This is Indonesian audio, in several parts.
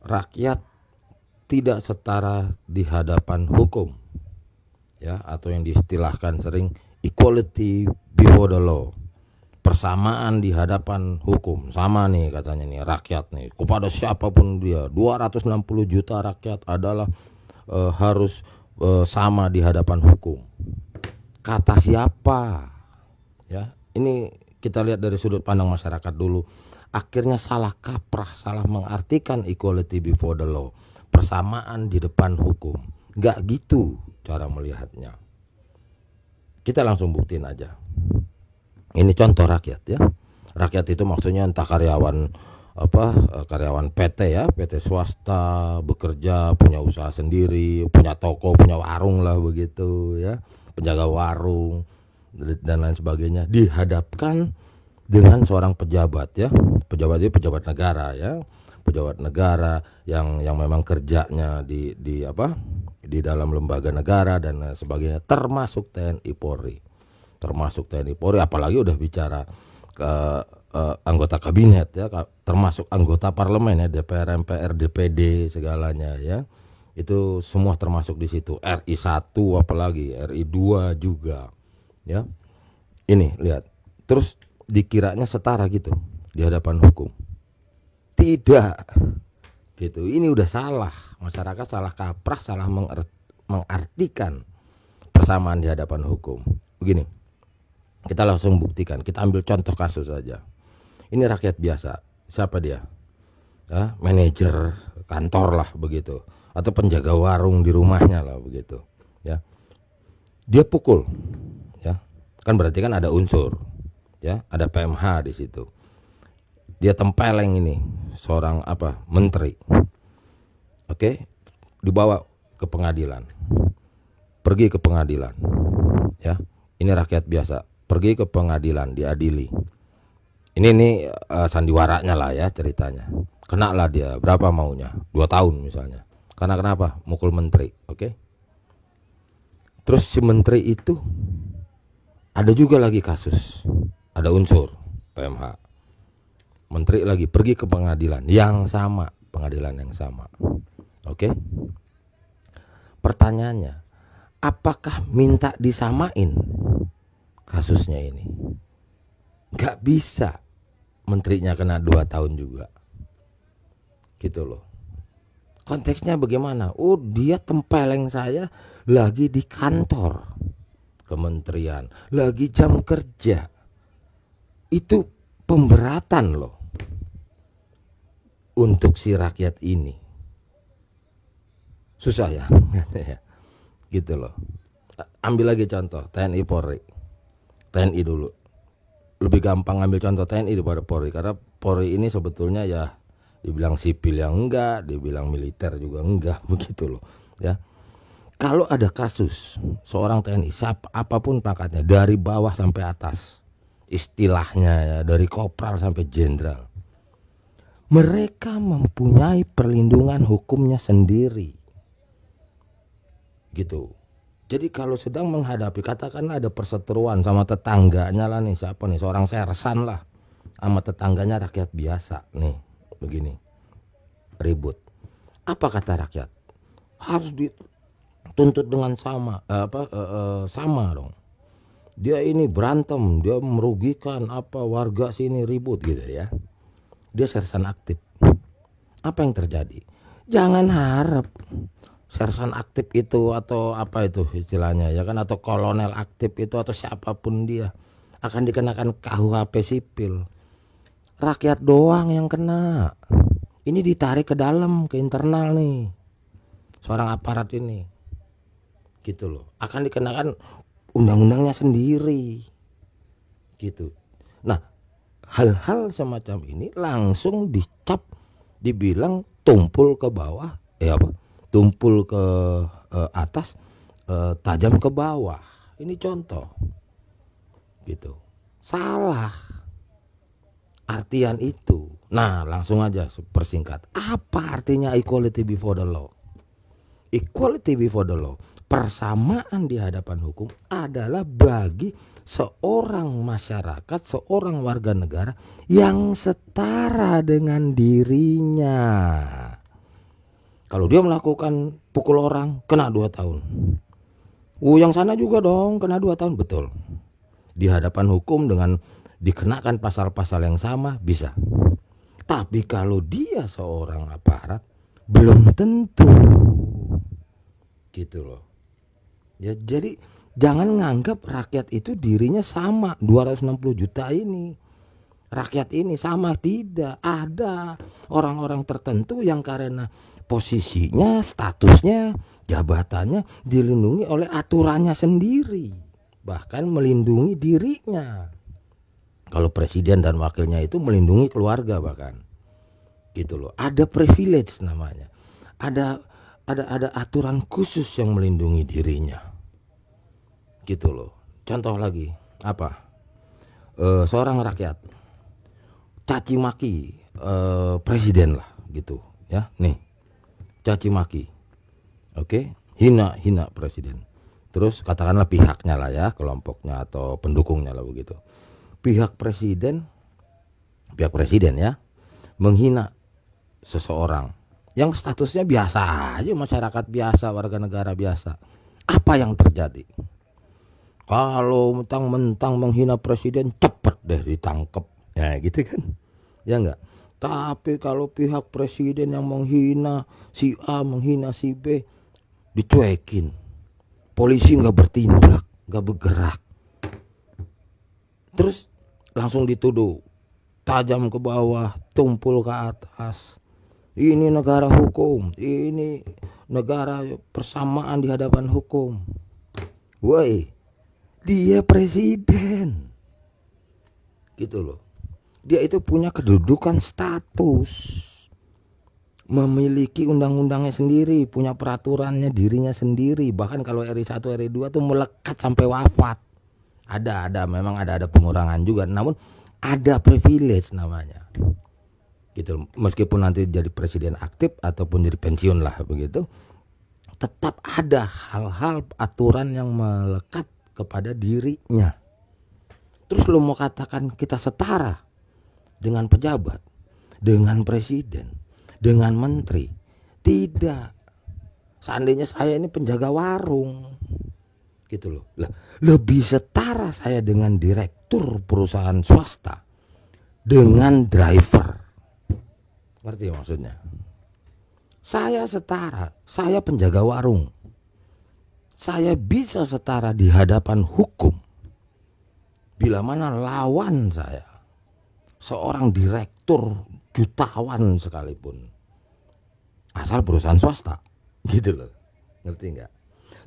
rakyat tidak setara di hadapan hukum, ya, atau yang diistilahkan sering equality before the law, persamaan di hadapan hukum. Sama nih katanya nih rakyat nih, kepada siapapun dia, 260 juta rakyat adalah harus sama di hadapan hukum. Kata siapa? Ya, ini kita lihat dari sudut pandang masyarakat dulu. Akhirnya salah kaprah, salah mengartikan equality before the law, persamaan di depan hukum. Gak gitu cara melihatnya. Kita langsung buktiin aja. Ini contoh rakyat, ya. Rakyat itu maksudnya entah karyawan karyawan PT, ya, PT swasta, bekerja, punya usaha sendiri, punya toko, punya warung lah begitu, ya, penjaga warung dan lain sebagainya, dihadapkan dengan seorang pejabat, ya. Pejabat itu pejabat negara, ya. Pejabat negara yang memang kerjanya di dalam lembaga negara dan sebagainya, termasuk TNI Polri. Apalagi udah bicara ke anggota kabinet, ya, termasuk anggota parlemen, ya, DPR, MPR, DPD, segalanya, ya. Itu semua termasuk di situ. RI 1 apalagi, RI 2 juga, ya. Ini lihat. Terus dikiranya setara gitu di hadapan hukum. Tidak. Gitu. Ini udah salah. Masyarakat salah kaprah, salah mengartikan persamaan di hadapan hukum. Begini. Kita langsung buktikan. Kita ambil contoh kasus saja. Ini rakyat biasa. Siapa dia? Manajer kantor lah begitu, atau penjaga warung di rumahnya lah begitu, ya. Dia pukul, ya. Kan berarti kan ada unsur, ya, ada PMH di situ. Dia tempeleng ini seorang menteri. Oke, dibawa ke pengadilan. Pergi ke pengadilan, ya. Ini rakyat biasa, pergi ke pengadilan, diadili. Ini sandiwaranya lah, ya, ceritanya. Kena lah dia, berapa maunya? 2 tahun misalnya. Karena kenapa? Mukul menteri, oke? Terus si menteri itu ada juga lagi kasus, ada unsur PMH. Menteri lagi pergi ke pengadilan yang sama, oke? Pertanyaannya, apakah minta disamain kasusnya ini? Gak bisa. Menterinya kena 2 tahun juga, gitu loh. Konteksnya bagaimana? Oh, dia tempeleng saya lagi di kantor kementerian, lagi jam kerja. Itu pemberatan loh untuk si rakyat ini. Susah, ya. Gitu loh. Ambil lagi contoh TNI Polri. TNI dulu. Lebih gampang ambil contoh TNI daripada Polri, karena Polri ini sebetulnya, ya, dibilang sipil yang enggak, dibilang militer juga enggak, begitu loh, ya. Kalau ada kasus seorang TNI, apapun pangkatnya, dari bawah sampai atas, istilahnya, ya, dari kopral sampai jenderal, mereka mempunyai perlindungan hukumnya sendiri, gitu. Jadi kalau sedang menghadapi, katakanlah ada perseteruan sama tetangganya lah nih, siapa nih, seorang sersan lah, sama tetangganya rakyat biasa nih, begini, ribut. Apa kata rakyat? Harus dituntut dengan sama, sama dong. Dia ini berantem, dia merugikan warga sini, ribut gitu, ya. Dia sersan aktif. Apa yang terjadi? Jangan harap sersan aktif itu atau itu istilahnya, ya kan, atau kolonel aktif itu atau siapapun dia akan dikenakan KUHP sipil. Rakyat doang yang kena. Ini ditarik ke dalam, ke internal nih, seorang aparat ini, gitu loh. Akan dikenakan undang-undangnya sendiri, gitu. Nah, hal-hal semacam ini langsung dicap, dibilang tumpul ke bawah, tumpul ke atas, tajam ke bawah. Ini contoh, gitu. Salah artian itu. Nah, langsung aja persingkat. Apa artinya equality before the law? Equality before the law, persamaan di hadapan hukum, adalah bagi seorang masyarakat, seorang warga negara yang setara dengan dirinya. Kalau dia melakukan pukul orang, kena 2 tahun. Yang sana juga dong kena 2 tahun, betul. Di hadapan hukum dengan dikenakan pasal-pasal yang sama bisa. Tapi kalau dia seorang aparat, belum tentu. Gitu loh. Ya, jadi jangan nganggap rakyat itu dirinya sama 260 juta ini. Rakyat ini sama, tidak. Ada orang-orang tertentu yang karena posisinya, statusnya, jabatannya dilindungi oleh aturannya sendiri, bahkan melindungi dirinya. Kalau presiden dan wakilnya itu melindungi keluarga bahkan, gitu loh. Ada privilege namanya, ada aturan khusus yang melindungi dirinya, gitu loh. Contoh lagi apa? Seorang rakyat caci maki presiden lah, gitu ya. Nih, caci maki, oke, hina presiden. Terus katakanlah pihaknya lah ya, kelompoknya atau pendukungnya lah begitu. Pihak presiden ya menghina seseorang yang statusnya biasa aja, masyarakat biasa, warga negara biasa. Apa yang terjadi? Kalau mentang-mentang menghina presiden, cepet deh ditangkep, ya gitu kan, ya enggak. Tapi kalau pihak presiden yang menghina si A, menghina si B, dicuekin, polisi nggak bertindak, nggak bergerak, terus langsung dituduh tajam ke bawah, tumpul ke atas. Ini negara hukum, ini negara persamaan di hadapan hukum. Woi, dia presiden, gitu loh. Dia itu punya kedudukan status, memiliki undang-undangnya sendiri, punya peraturannya dirinya sendiri. Bahkan kalau RI 1 RI 2 tuh melekat sampai wafat. Memang ada pengurangan juga, namun ada privilege namanya, gitu. Meskipun nanti jadi presiden aktif ataupun jadi pensiun lah begitu, tetap ada hal-hal aturan yang melekat kepada dirinya. Terus lo mau katakan kita setara dengan pejabat, dengan presiden, dengan menteri? Tidak. Seandainya saya ini penjaga warung, gitu loh. Lebih setara saya dengan direktur perusahaan swasta, dengan driver. Ngerti maksudnya? Saya setara, saya penjaga warung. Saya bisa setara di hadapan hukum bila mana lawan saya seorang direktur jutawan sekalipun, asal perusahaan swasta, gitu loh. Ngerti nggak?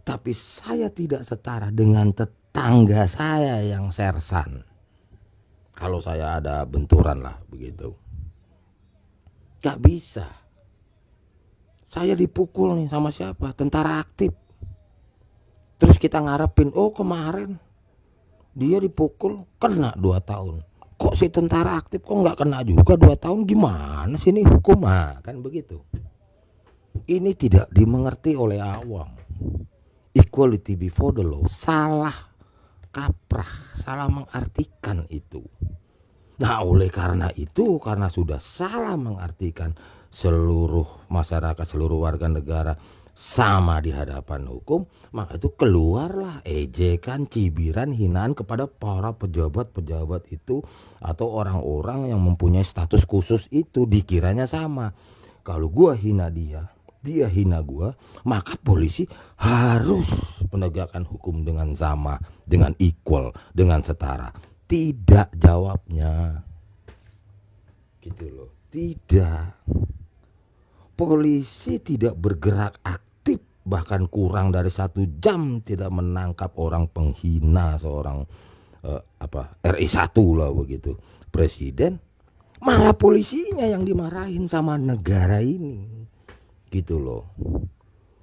Tapi saya tidak setara dengan tetangga saya yang sersan. Kalau saya ada benturan lah begitu, gak bisa. Saya dipukul nih sama siapa? Tentara aktif. Terus kita ngarepin, oh kemarin dia dipukul kena 2 tahun. Kok si tentara aktif kok gak kena juga 2 tahun? Gimana sih ini hukum? Kan begitu. Ini tidak dimengerti oleh awam. Equality before the law salah kaprah, salah mengartikan itu. Nah, oleh karena itu, karena sudah salah mengartikan seluruh masyarakat, seluruh warga negara sama di hadapan hukum, maka itu keluarlah ejekan, cibiran, hinaan kepada para pejabat-pejabat itu atau orang-orang yang mempunyai status khusus itu. Dikiranya sama. Kalau gua hina dia, dia hina gua, maka polisi harus penegakan hukum dengan sama, dengan equal, dengan setara. Tidak jawabnya, gitu loh. Tidak. Polisi tidak bergerak aktif, bahkan kurang dari 1 jam tidak menangkap orang penghina seorang RI 1 lah begitu, presiden. Malah polisinya yang dimarahin sama negara ini, gitu loh.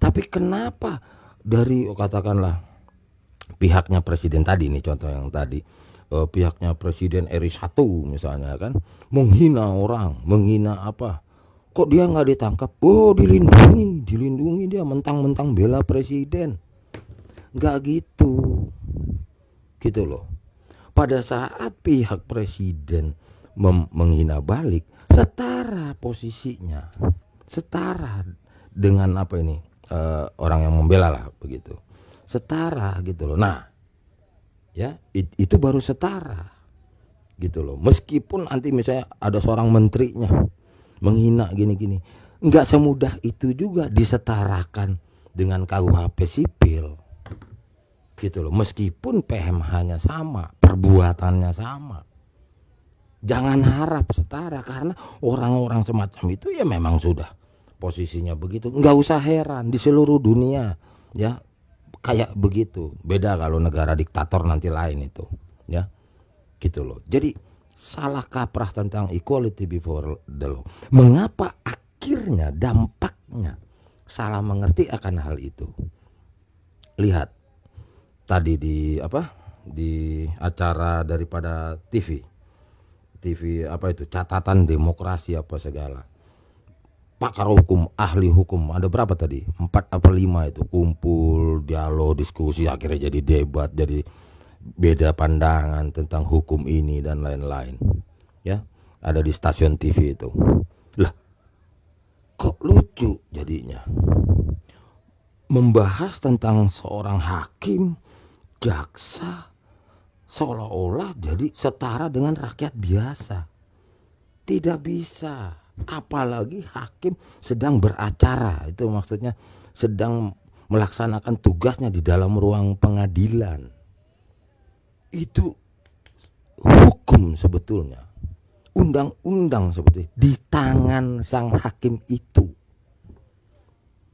Tapi kenapa dari katakanlah pihaknya presiden tadi nih, contoh yang tadi, pihaknya presiden RI 1 misalnya kan, menghina orang, menghina apa, kok dia nggak ditangkap? Oh, dilindungi dia, mentang-mentang bela presiden. Nggak gitu, gitu loh. Pada saat pihak presiden menghina balik, setara posisinya, setara dengan apa ini orang yang membela lah begitu, setara gitu loh. Nah ya itu baru setara gitu loh. Meskipun nanti misalnya ada seorang menterinya menghina gini-gini, nggak semudah itu juga disetarakan dengan KUHP sipil gitu loh. Meskipun PMH-nya sama, perbuatannya sama, jangan harap setara, karena orang-orang semacam itu ya memang sudah posisinya begitu. Nggak usah heran di seluruh dunia ya kayak begitu. Beda kalau negara diktator nanti lain itu ya gitu loh. Jadi salah kaprah tentang equality before the law. Mengapa akhirnya dampaknya salah mengerti akan hal itu? Lihat tadi di acara daripada TV apa itu, catatan demokrasi apa segala, pakar hukum, ahli hukum, ada berapa tadi, 4 apa 5 itu kumpul, dialog, diskusi, akhirnya jadi debat, jadi beda pandangan tentang hukum ini dan lain-lain ya, ada di stasiun TV itu. Lah kok lucu jadinya, membahas tentang seorang hakim, jaksa, seolah-olah jadi setara dengan rakyat biasa. Tidak bisa, apalagi hakim sedang beracara, itu maksudnya sedang melaksanakan tugasnya di dalam ruang pengadilan. Itu hukum sebetulnya, undang-undang sebetulnya di tangan sang hakim itu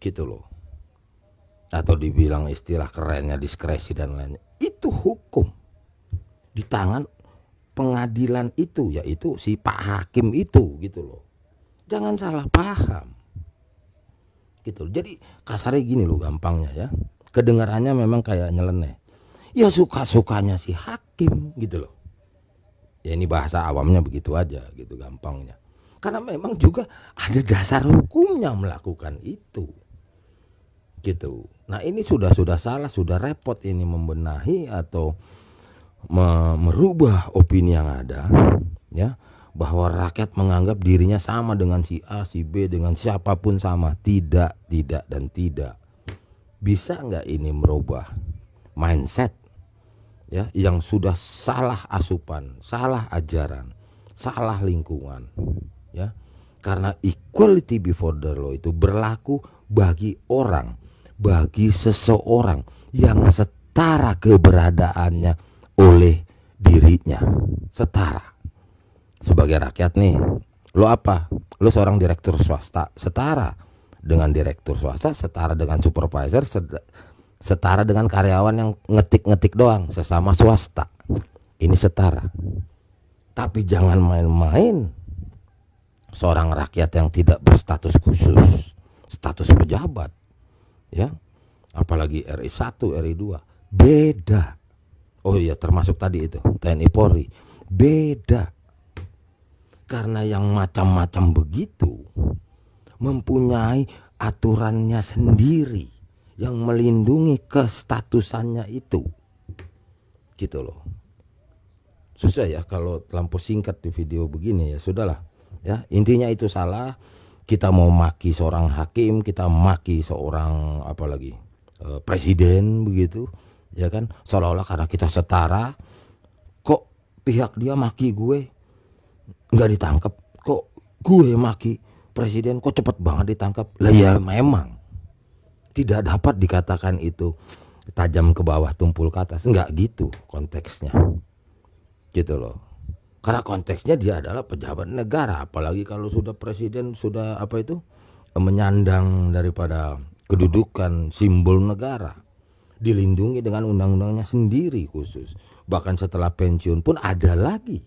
gitu loh. Atau dibilang istilah kerennya diskresi dan lainnya, itu hukum di tangan pengadilan itu, yaitu si Pak Hakim itu gitu loh. Jangan salah paham gitu. Jadi kasarnya gini loh gampangnya ya, kedengarannya memang kayak nyeleneh, ya suka-sukanya si hakim gitu loh. Ya ini bahasa awamnya begitu aja gitu gampangnya, karena memang juga ada dasar hukumnya melakukan itu gitu. Nah ini sudah salah, sudah repot ini membenahi atau merubah opini yang ada ya, bahwa rakyat menganggap dirinya sama dengan si A, si B, dengan siapapun sama. Tidak dan tidak. Bisa nggak ini merubah mindset ya yang sudah salah asupan, salah ajaran, salah lingkungan ya. Karena equality before the law itu berlaku bagi orang, bagi seseorang yang setara keberadaannya oleh dirinya, setara. Sebagai rakyat nih, lo apa? Lo seorang direktur swasta, setara dengan direktur swasta, setara dengan supervisor, setara dengan karyawan yang ngetik-ngetik doang, sesama swasta. Ini setara. Tapi jangan main-main seorang rakyat yang tidak berstatus khusus, status pejabat ya, apalagi RI 1, RI 2, beda. Oh iya, termasuk tadi itu TNI Polri, beda. Karena yang macam-macam begitu mempunyai aturannya sendiri yang melindungi kestatusannya itu gitu loh. Susah ya kalau terlampau singkat di video begini, ya sudahlah ya, intinya itu salah. Kita mau maki seorang hakim, kita maki seorang apalagi presiden begitu ya kan, seolah-olah karena kita setara, kok pihak dia maki gue nggak ditangkap, kok gue maki presiden kok cepet banget ditangkap. Lah ya memang tidak dapat dikatakan itu tajam ke bawah tumpul ke atas, nggak gitu konteksnya gitu loh. Karena konteksnya dia adalah pejabat negara, apalagi kalau sudah presiden, sudah apa itu menyandang daripada kedudukan simbol negara, dilindungi dengan undang-undangnya sendiri khusus. Bahkan setelah pensiun pun ada lagi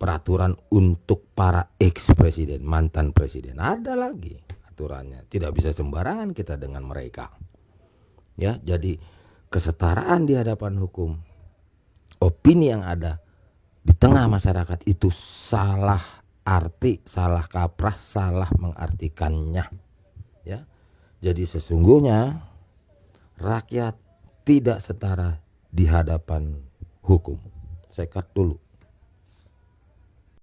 peraturan untuk para ex-presiden, mantan presiden, ada lagi aturannya. Tidak bisa sembarangan kita dengan mereka ya. Jadi kesetaraan di hadapan hukum, opini yang ada di tengah masyarakat itu salah arti, salah kaprah, salah mengartikannya ya. Jadi sesungguhnya rakyat tidak setara di hadapan hukum. Saya cut dulu.